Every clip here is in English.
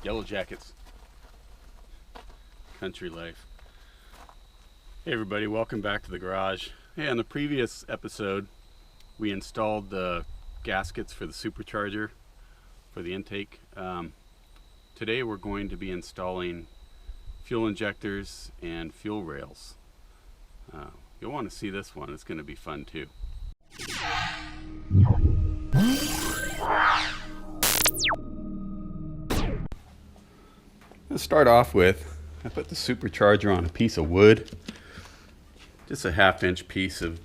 Yellow Jackets, country life. Hey everybody, welcome back to the garage. Hey, on the previous episode we installed the gaskets for the supercharger for the intake. Today we're going to be installing fuel injectors and fuel rails. You'll want to see this one, it's going to be fun too. Let's start off with, I put the supercharger on a piece of wood, just a 1/2-inch piece of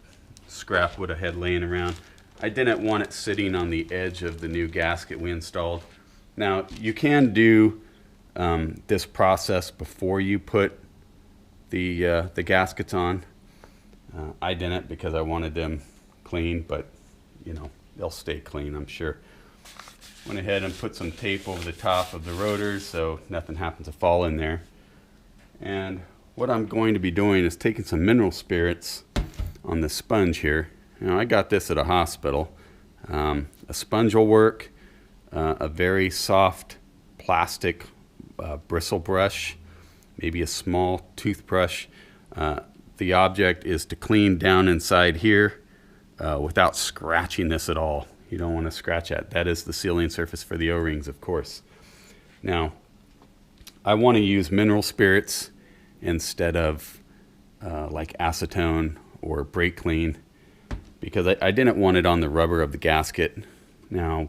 scrap wood I had laying around. I didn't want it sitting on the edge of the new gasket we installed. Now you can do this process before you put the gaskets on. I didn't because I wanted them clean, but you know, they'll stay clean, I'm sure. Went ahead and put some tape over the top of the rotors so nothing happens to fall in there. And what I'm going to be doing is taking some mineral spirits on the sponge here. Now, I got this at a hospital. A sponge will work, a very soft plastic bristle brush, maybe a small toothbrush. The object is to clean down inside here without scratching this at all. You don't want to scratch that. That is the sealing surface for the O-rings, of course. Now, I want to use mineral spirits instead of like acetone or brake clean because I didn't want it on the rubber of the gasket. Now,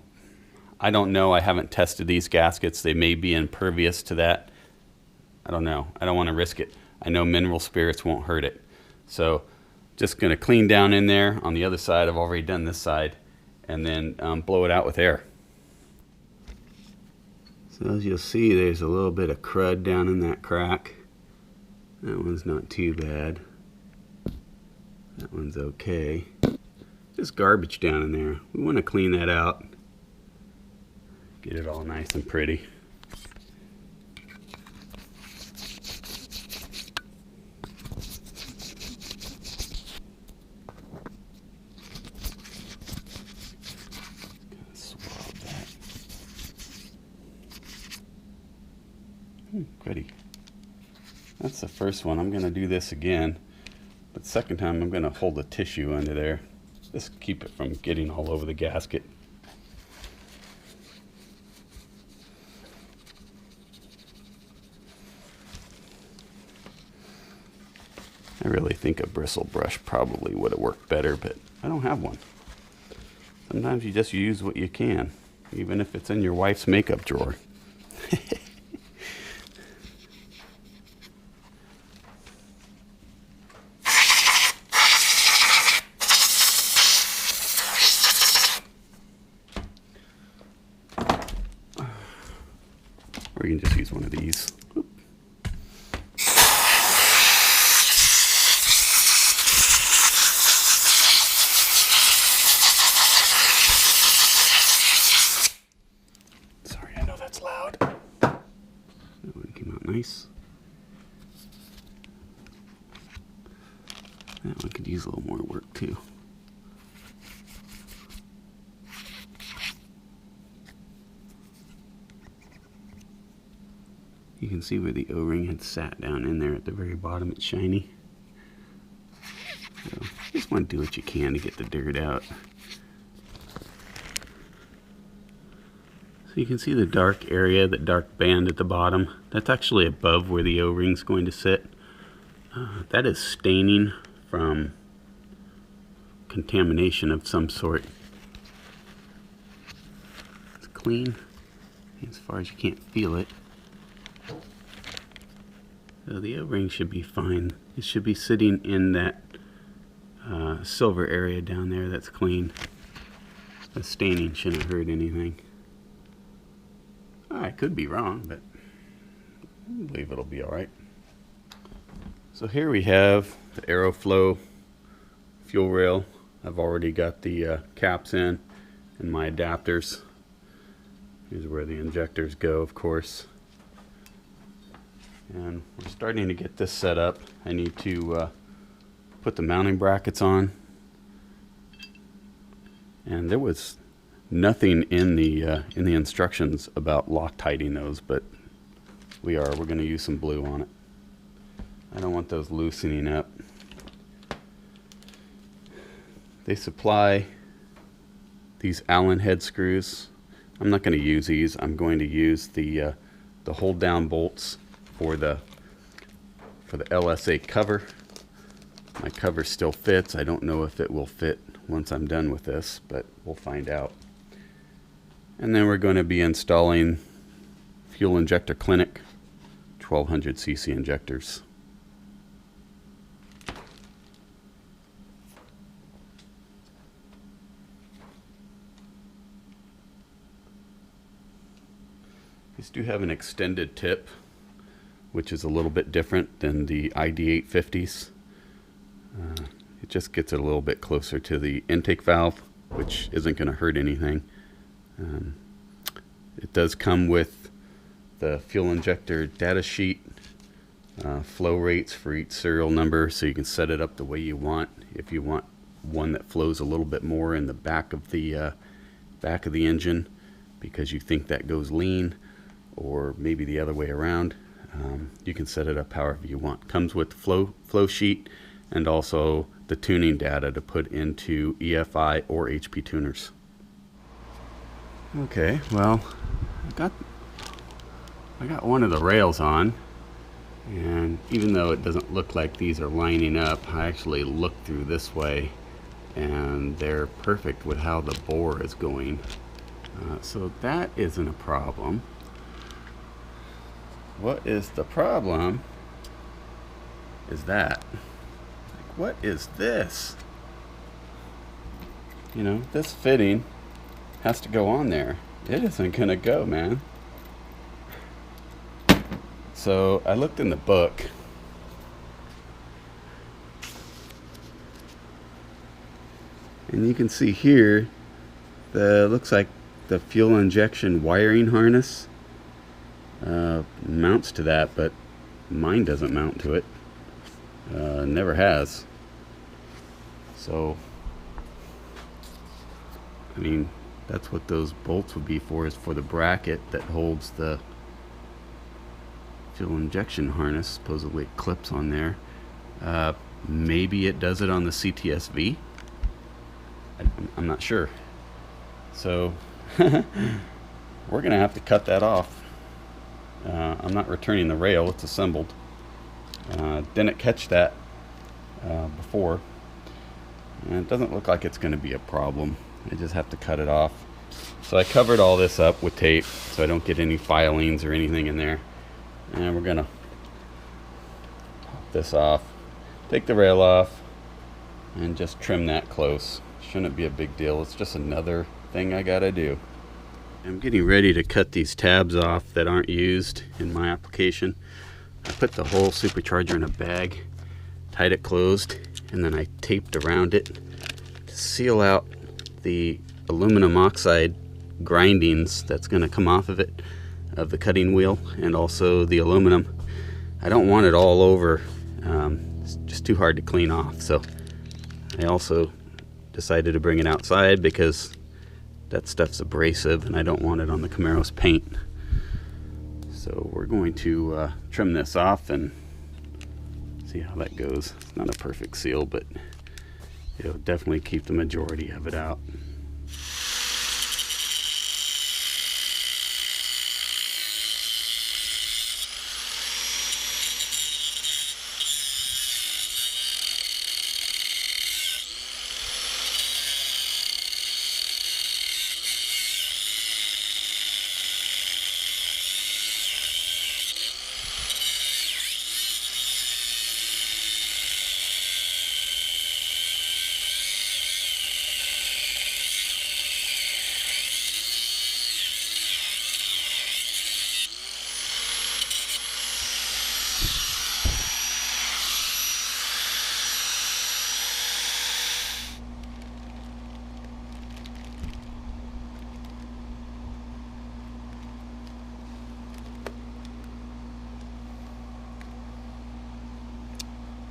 I don't know. I haven't tested these gaskets. They may be impervious to that. I don't know. I don't want to risk it. I know mineral spirits won't hurt it. So just going to clean down in there. On the other side, I've already done this side. And then blow it out with air. So as you'll see, there's a little bit of crud down in that crack. That one's not too bad. That one's okay. Just garbage down in there. We want to clean that out. Get it all nice and pretty. Pretty. That's the first one. I'm going to do this again, but second time I'm going to hold the tissue under there. Just keep it from getting all over the gasket. I really think a bristle brush probably would have worked better, but I don't have one. Sometimes you just use what you can, even if it's in your wife's makeup drawer. Or you can just use one of these. Sorry, I know that's loud. That one came out nice. That one could use a little more work too. You can see where the O-ring had sat down in there at the very bottom. It's shiny. So just want to do what you can to get the dirt out. So you can see the dark area, that dark band at the bottom. That's actually above where the O-ring's going to sit. That is staining from contamination of some sort. It's clean as far as you can't feel it. So the O-ring should be fine. It should be sitting in that silver area down there that's clean. The staining shouldn't hurt anything. I could be wrong, but I believe it'll be alright. So here we have the Aeroflow fuel rail. I've already got the caps in and my adapters. Here's where the injectors go, of course. And we're starting to get this set up. I need to put the mounting brackets on. And there was nothing in the instructions about Loctiting those, but We're going to use some blue on it. I don't want those loosening up. They supply these Allen head screws. I'm not going to use these. I'm going to use the hold down bolts for the LSA cover. My cover still fits. I don't know if it will fit once I'm done with this, but we'll find out. And then we're going to be installing Fuel Injector Clinic 1200cc injectors. These do have an extended tip, which is a little bit different than the ID850s. It just gets it a little bit closer to the intake valve, which isn't going to hurt anything. It does come with the fuel injector data sheet, flow rates for each serial number, so you can set it up the way you want. If you want one that flows a little bit more in the back of the engine because you think that goes lean, or maybe the other way around, you can set it up however you want. Comes with the flow sheet and also the tuning data to put into EFI or HP tuners. Okay, well, I got one of the rails on, and even though it doesn't look like these are lining up, I actually looked through this way and they're perfect with how the bore is going. So that isn't a problem. What is the problem is that, like, what is this? You know, this fitting has to go on there. It isn't gonna go, man. So I looked in the book, and you can see here looks like the fuel injection wiring harness mounts to that, but mine doesn't mount to it. Never has. So I mean, that's what those bolts would be for, is for the bracket that holds the fuel injection harness. Supposedly it clips on there. Maybe it does it on the CTSV. I'm not sure. So we're gonna have to cut that off. I'm not returning the rail, it's assembled. Didn't catch that before, and it doesn't look like it's gonna be a problem. I just have to cut it off. So I covered all this up with tape so I don't get any filings or anything in there. And we're gonna pop this off, take the rail off, and just trim that close. Shouldn't be a big deal. It's just another thing I gotta do. I'm getting ready to cut these tabs off that aren't used in my application. I put the whole supercharger in a bag, tied it closed, and then I taped around it to seal out the aluminum oxide grindings that's going to come off of it, of the cutting wheel, and also the aluminum. I don't want it all over. It's just too hard to clean off. So I also decided to bring it outside because that stuff's abrasive and I don't want it on the Camaro's paint. So we're going to trim this off and see how that goes. It's not a perfect seal, but it'll definitely keep the majority of it out.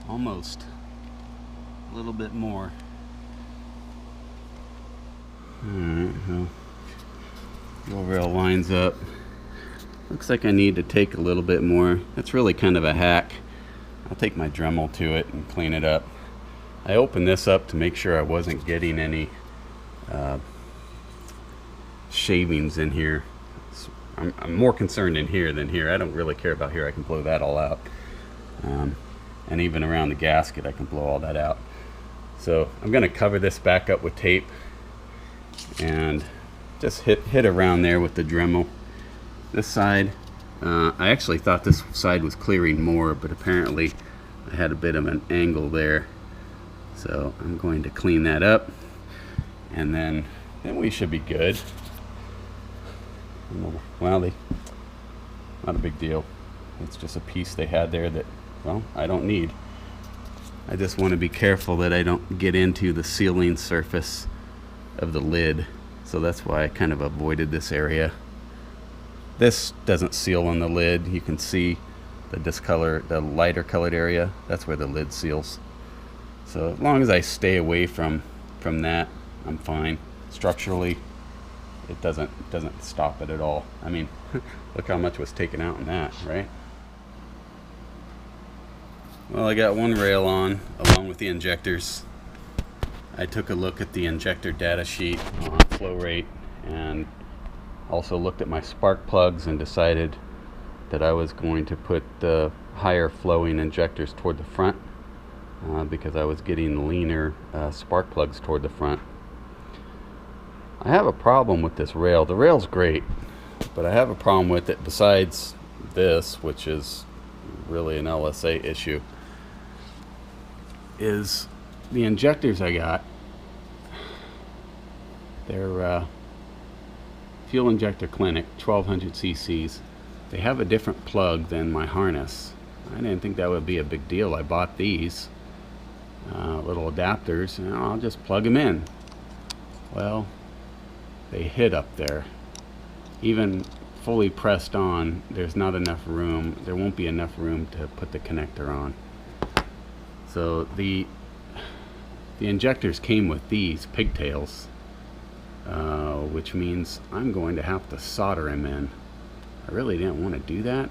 Almost. A little bit more. Alright, well, wheel rail lines up. Looks like I need to take a little bit more. That's really kind of a hack. I'll take my Dremel to it and clean it up. I opened this up to make sure I wasn't getting any shavings in here. I'm more concerned in here than here. I don't really care about here. I can blow that all out. And even around the gasket, I can blow all that out. So I'm going to cover this back up with tape and just hit around there with the Dremel. This side, I actually thought this side was clearing more, but apparently I had a bit of an angle there. So I'm going to clean that up, and then we should be good. Well, not a big deal. It's just a piece they had there that, well, I don't need. I just want to be careful that I don't get into the sealing surface of the lid. So that's why I kind of avoided this area. This doesn't seal on the lid. You can see the lighter colored area. That's where the lid seals. So as long as I stay away from that, I'm fine. Structurally, it doesn't stop it at all. I mean, look how much was taken out in that, right? Well, I got one rail on along with the injectors. I took a look at the injector data sheet on flow rate and also looked at my spark plugs and decided that I was going to put the higher flowing injectors toward the front because I was getting leaner spark plugs toward the front. I have a problem with this rail. The rail's great, but I have a problem with it besides this, which is really an LSA issue, is the injectors I got. They're Fuel Injector Clinic, 1200 cc's. They have a different plug than my harness. I didn't think that would be a big deal. I bought these little adapters and I'll just plug them in. Well, they hit up there. Even fully pressed on, there's not enough room. There won't be enough room to put the connector on. So the injectors came with these pigtails, which means I'm going to have to solder them in. I really didn't want to do that.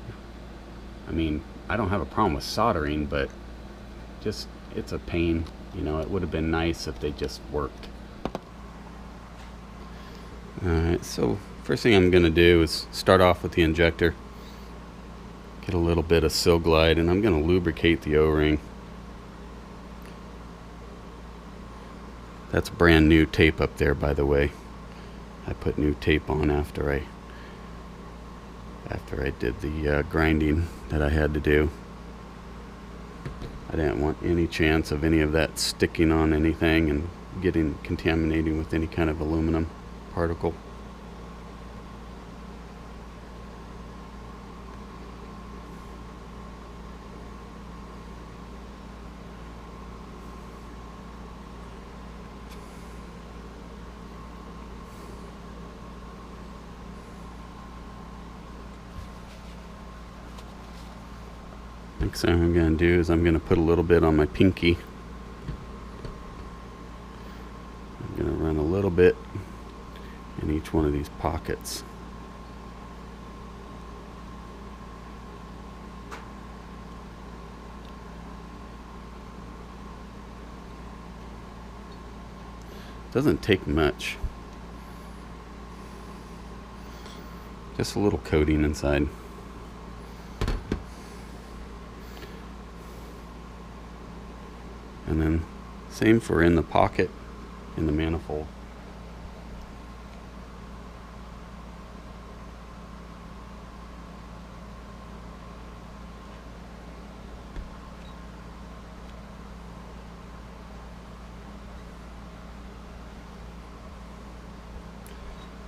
I mean, I don't have a problem with soldering, but just, it's a pain. You know, it would have been nice if they just worked. Alright, so first thing I'm going to do is start off with the injector. Get a little bit of Sil Glide, and I'm going to lubricate the O-ring. That's brand new tape up there, by the way. I put new tape on after I did the grinding that I had to do. I didn't want any chance of any of that sticking on anything and contaminating with any kind of aluminum particle. Next thing I'm going to do is I'm going to put a little bit on my pinky. I'm going to run a little bit in each one of these pockets. Doesn't take much. Just a little coating inside. And then same for in the pocket in the manifold.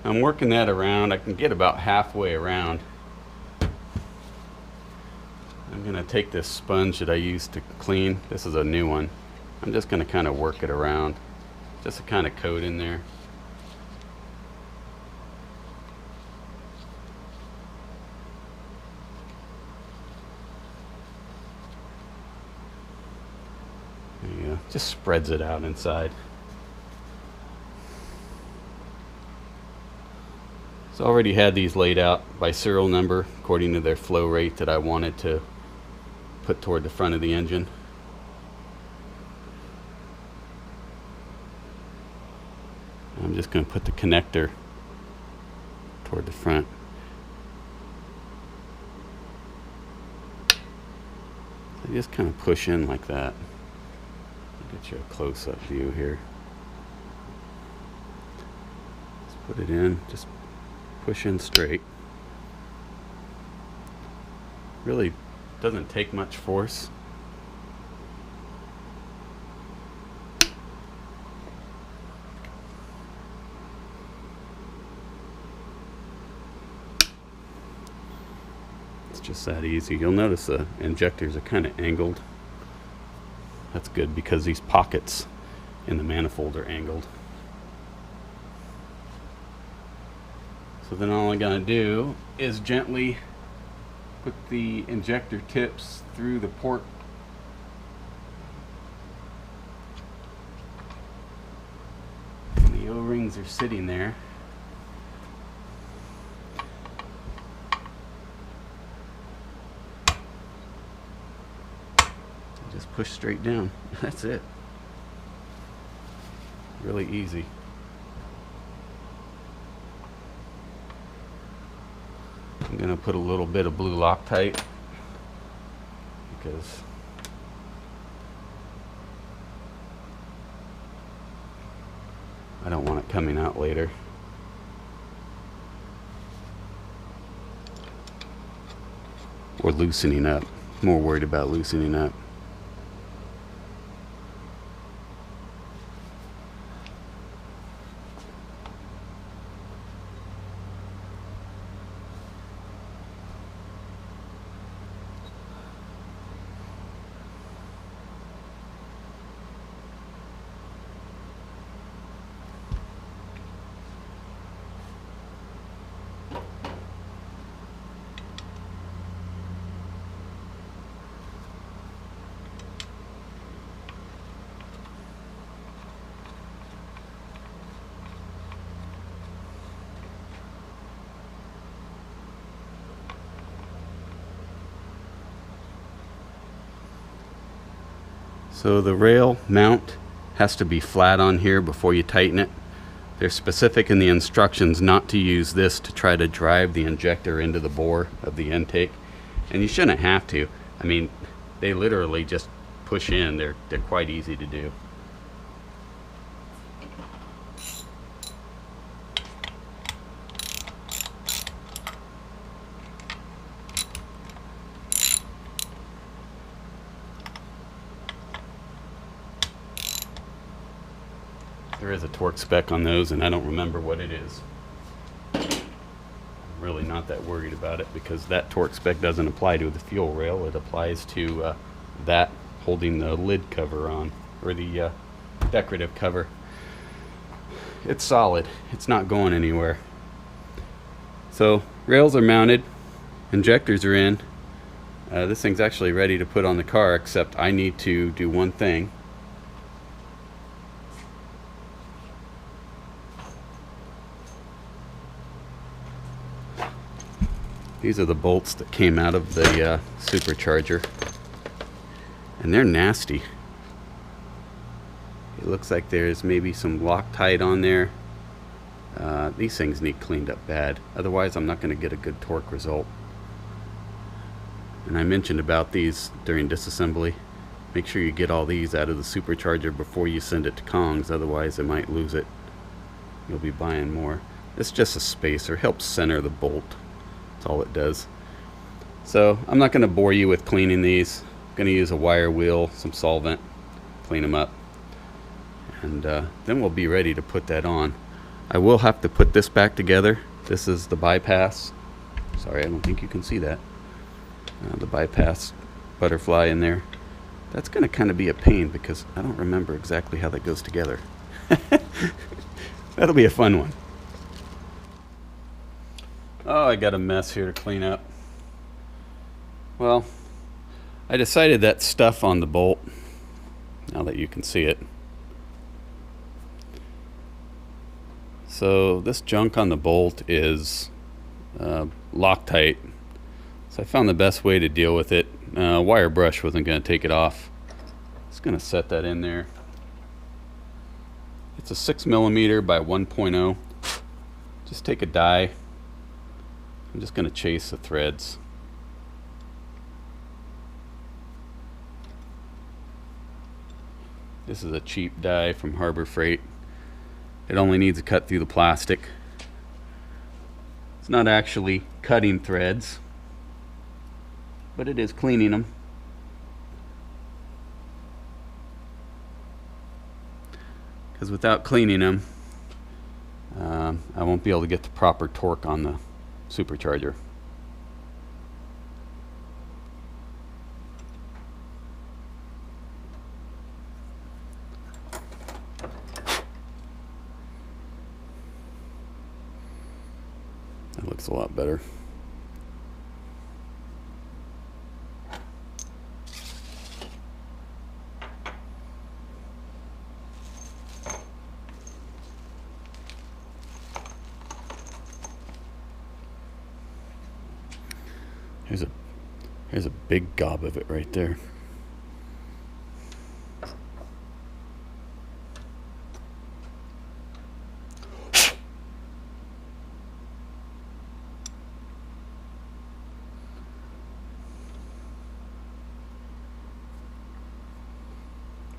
I'm working that around. I can get about halfway around. I'm going to take this sponge that I used to clean. This is a new one. I'm just going to kind of work it around, just to kind of coat in there. There you go. Just spreads it out inside. So I already had these laid out by serial number according to their flow rate that I wanted to put toward the front of the engine. I'm just going to put the connector toward the front. So just kind of push in like that. I'll get you a close-up view here. Just put it in, just push in straight. Really doesn't take much force. It's just that easy. You'll notice the injectors are kind of angled. That's good because these pockets in the manifold are angled. So then all I'm going to do is gently put the injector tips through the port. The O-rings are sitting there. Just push straight down. That's it. Really easy. I'm going to put a little bit of blue Loctite because I don't want it coming out later. Or loosening up. More worried about loosening up. So the rail mount has to be flat on here before you tighten it. They're specific in the instructions not to use this to try to drive the injector into the bore of the intake. And you shouldn't have to. I mean, they literally just push in. They're quite easy to do. There is a torque spec on those, and I don't remember what it is. I'm really not that worried about it because that torque spec doesn't apply to the fuel rail. It applies to that holding the lid cover on, or the decorative cover. It's solid. It's not going anywhere. So rails are mounted, injectors are in. This thing's actually ready to put on the car, except I need to do one thing. These are the bolts that came out of the Supercharger, and they're nasty. It looks like there's maybe some Loctite on there. These things need cleaned up bad, otherwise I'm not going to get a good torque result. And I mentioned about these during disassembly. Make sure you get all these out of the Supercharger before you send it to Kong's, otherwise it might lose it. You'll be buying more. It's just a spacer, helps center the bolt. That's all it does. So I'm not going to bore you with cleaning these. I'm going to use a wire wheel, some solvent, clean them up, and then we'll be ready to put that on. I will have to put this back together. This is the bypass. Sorry, I don't think you can see that. The bypass butterfly in there. That's going to kind of be a pain because I don't remember exactly how that goes together. That'll be a fun one. Oh, I got a mess here to clean up. Well, I decided that stuff on the bolt, now that you can see it. So this junk on the bolt is Loctite. So I found the best way to deal with it. Wire brush wasn't going to take it off. Just going to set that in there. It's a 6mm by 1.0. Just take a die. I'm just going to chase the threads. This is a cheap die from Harbor Freight. It only needs to cut through the plastic. It's not actually cutting threads, but it is cleaning them. Because without cleaning them, I won't be able to get the proper torque on the supercharger. That looks a lot better. Here's a big gob of it right there.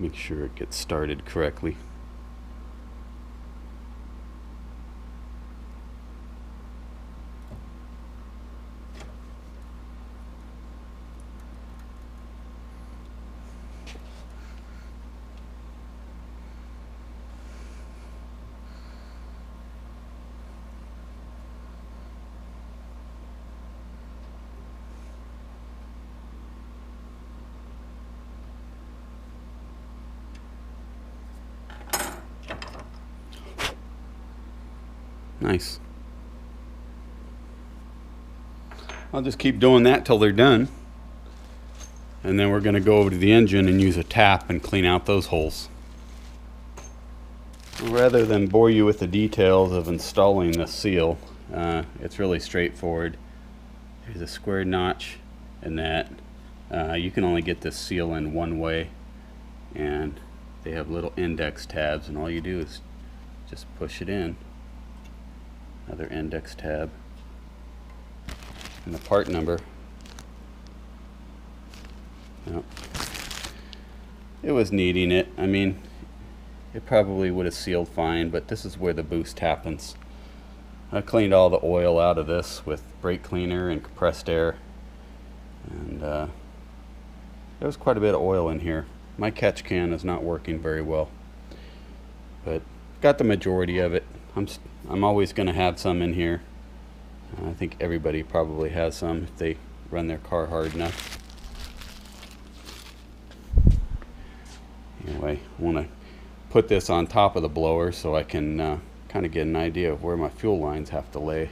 Make sure it gets started correctly. Nice. I'll just keep doing that till they're done. And then we're going to go over to the engine and use a tap and clean out those holes. Rather than bore you with the details of installing the seal, it's really straightforward. There's a square notch in that. You can only get this seal in one way, and they have little index tabs, and all you do is just push it in. Another index tab, and the part number. Yep. It was needing it. I mean, it probably would have sealed fine, but this is where the boost happens. I cleaned all the oil out of this with brake cleaner and compressed air, and there was quite a bit of oil in here. My catch can is not working very well, but got the majority of it. I'm always going to have some in here. I think everybody probably has some if they run their car hard enough. Anyway, I want to put this on top of the blower so I can kind of get an idea of where my fuel lines have to lay.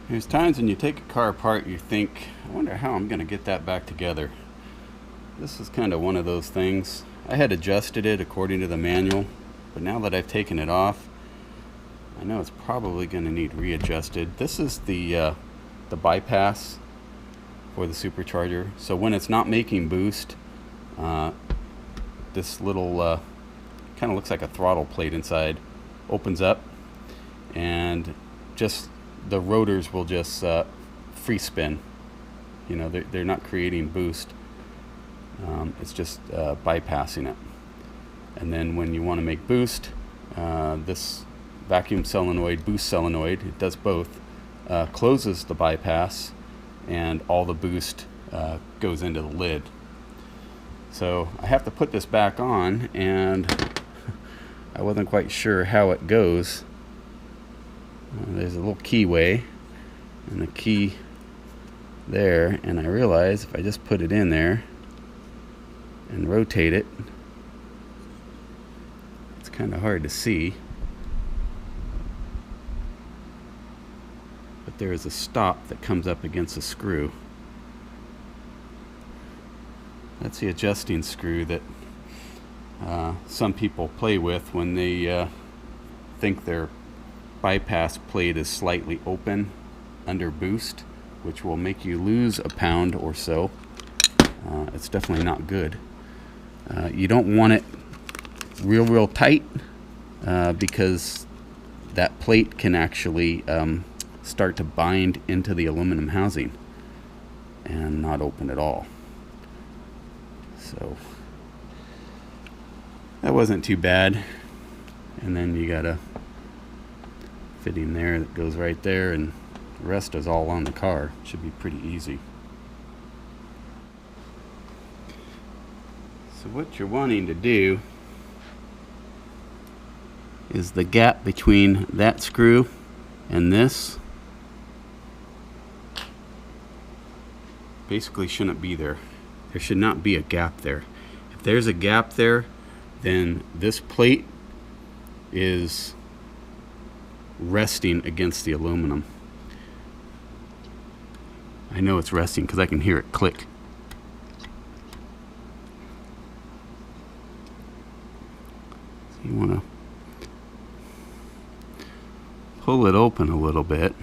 There's times when you take a car apart, you think, I wonder how I'm going to get that back together. This is kind of one of those things. I had adjusted it according to the manual, but now that I've taken it off, I know it's probably going to need readjusted. This is the bypass for the supercharger. So when it's not making boost, this little kind of looks like a throttle plate inside opens up, and just the rotors will just free spin. You know, they're not creating boost. It's just bypassing it. And then when you want to make boost, this vacuum solenoid, boost solenoid, it does both, closes the bypass, and all the boost goes into the lid. So I have to put this back on, and I wasn't quite sure how it goes. There's a little keyway and the key there, and I realize if I just put it in there and rotate it, it's kind of hard to see, but there is a stop that comes up against the screw. That's the adjusting screw that some people play with when they think they're bypass plate is slightly open under boost, which will make you lose a pound or so. It's definitely not good. You don't want it real tight because that plate can actually start to bind into the aluminum housing and not open at all. So that wasn't too bad. And then you got a fitting there that goes right there, and the rest is all on the car. Should be pretty easy. So what you're wanting to do is the gap between that screw and this basically shouldn't be there. There should not be a gap there. If there's a gap there, then this plate is resting against the aluminum. I know it's resting because I can hear it click. So you want to pull it open a little bit.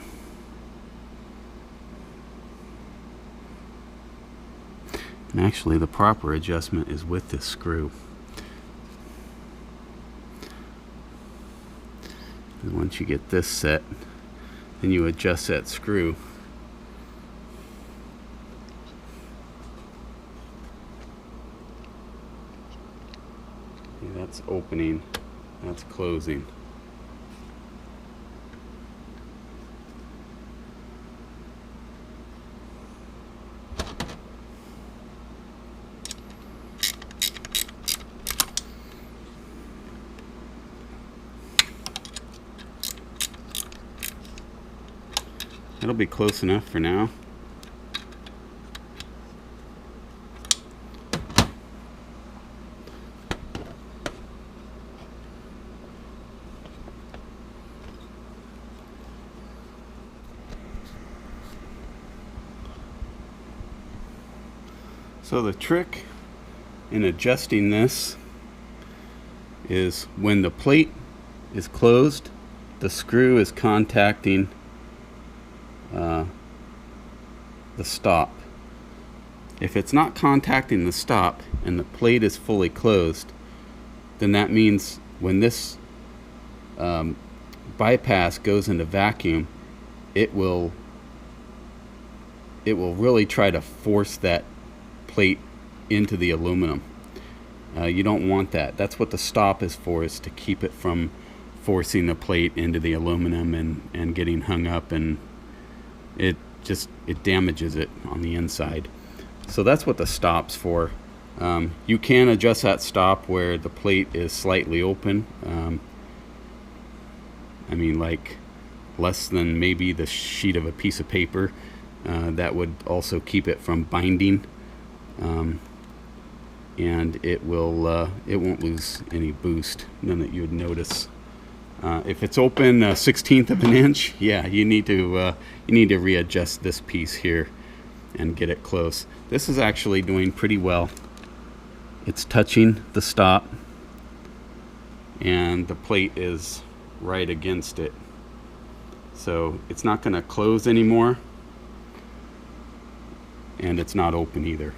And actually the proper adjustment is with this screw. And once you get this set, then you adjust that screw. See, that's opening, that's closing. It'll be close enough for now. So the trick in adjusting this is when the plate is closed, the screw is contacting the stop. If it's not contacting the stop and the plate is fully closed, then that means when this bypass goes into vacuum, it will really try to force that plate into the aluminum. You don't want that. That's what the stop is for, is to keep it from forcing the plate into the aluminum and getting hung up, and it damages it on the inside. So that's what the stop's for. You can adjust that stop where the plate is slightly open. I mean, like less than maybe the sheet of a piece of paper. That would also keep it from binding, and it won't lose any boost, none that you would notice. If it's open 1/16 of an inch, yeah, you need to readjust this piece here and get it close. This is actually doing pretty well. It's touching the stop, and the plate is right against it, so it's not going to close anymore, and it's not open either.